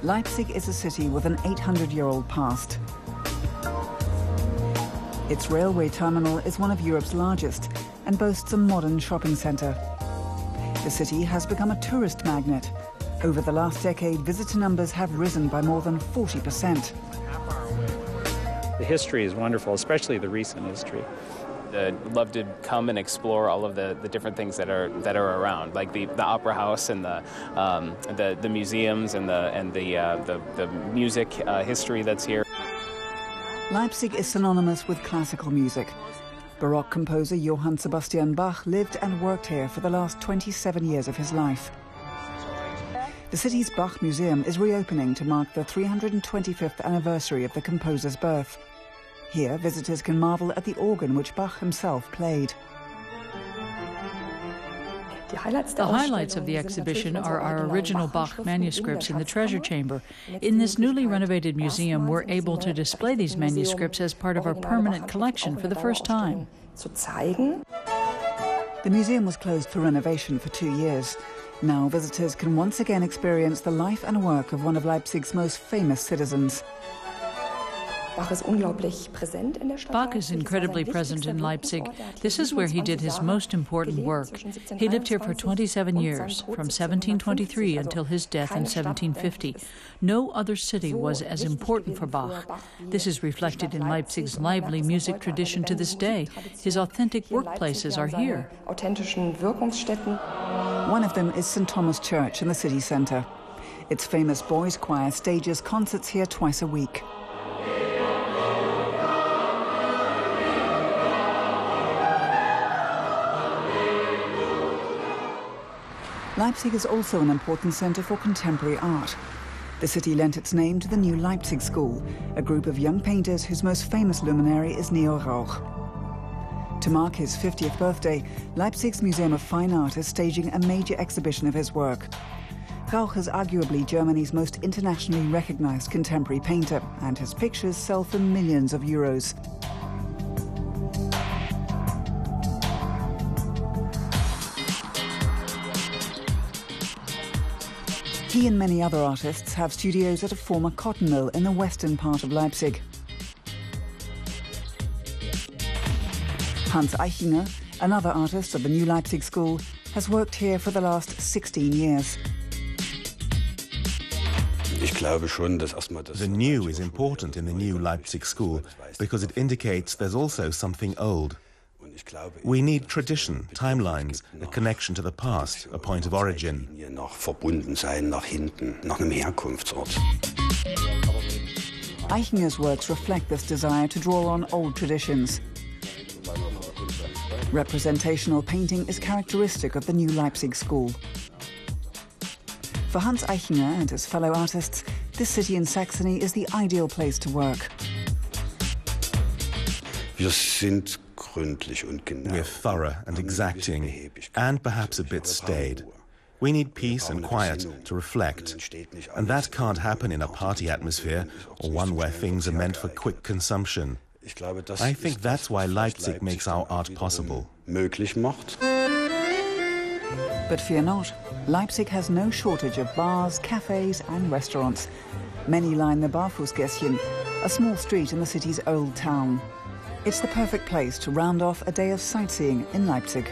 Leipzig is a city with an 800-year-old past. Its railway terminal is one of Europe's largest and boasts a modern shopping centre. The city has become a tourist magnet. Over the last decade, visitor numbers have risen by more than 40%. The history is wonderful, especially the recent history. I'd love to come and explore all of the different things that are around, like the opera house and the museums and the music history that's here. Leipzig is synonymous with classical music. Baroque composer Johann Sebastian Bach lived and worked here for the last 27 years of his life. The city's Bach Museum is reopening to mark the 325th anniversary of the composer's birth. Here, visitors can marvel at the organ which Bach himself played. The highlights of the exhibition are our original Bach manuscripts in the treasure chamber. In this newly renovated museum, we're able to display these manuscripts as part of our permanent collection for the first time. The museum was closed for renovation for 2 years. Now visitors can once again experience the life and work of one of Leipzig's most famous citizens. Bach is incredibly present in Leipzig. This is where he did his most important work. He lived here for 27 years, from 1723 until his death in 1750. No other city was as important for Bach. This is reflected in Leipzig's lively music tradition to this day. His authentic workplaces are here. One of them is St. Thomas Church in the city centre. Its famous boys' choir stages concerts here twice a week. Leipzig is also an important centre for contemporary art. The city lent its name to the new Leipzig School, a group of young painters whose most famous luminary is Neo Rauch. To mark his 50th birthday, Leipzig's Museum of Fine Art is staging a major exhibition of his work. Rauch is arguably Germany's most internationally recognized contemporary painter, and his pictures sell for millions of euros. He and many other artists have studios at a former cotton mill in the western part of Leipzig. Hans Eichinger, another artist of the new Leipzig School, has worked here for the last 16 years. The new is important in the new Leipzig School because it indicates there's also something old. We need tradition, timelines, a connection to the past, a point of origin. Eichinger's works reflect this desire to draw on old traditions. Representational painting is characteristic of the new Leipzig School. For Hans Eichinger and his fellow artists, this city in Saxony is the ideal place to work. We're thorough and exacting, and perhaps a bit staid. We need peace and quiet to reflect, and that can't happen in a party atmosphere or one where things are meant for quick consumption. I think that's why Leipzig makes our art possible. But fear not, Leipzig has no shortage of bars, cafes and restaurants. Many line the Barfußgässchen, a small street in the city's old town. It's the perfect place to round off a day of sightseeing in Leipzig.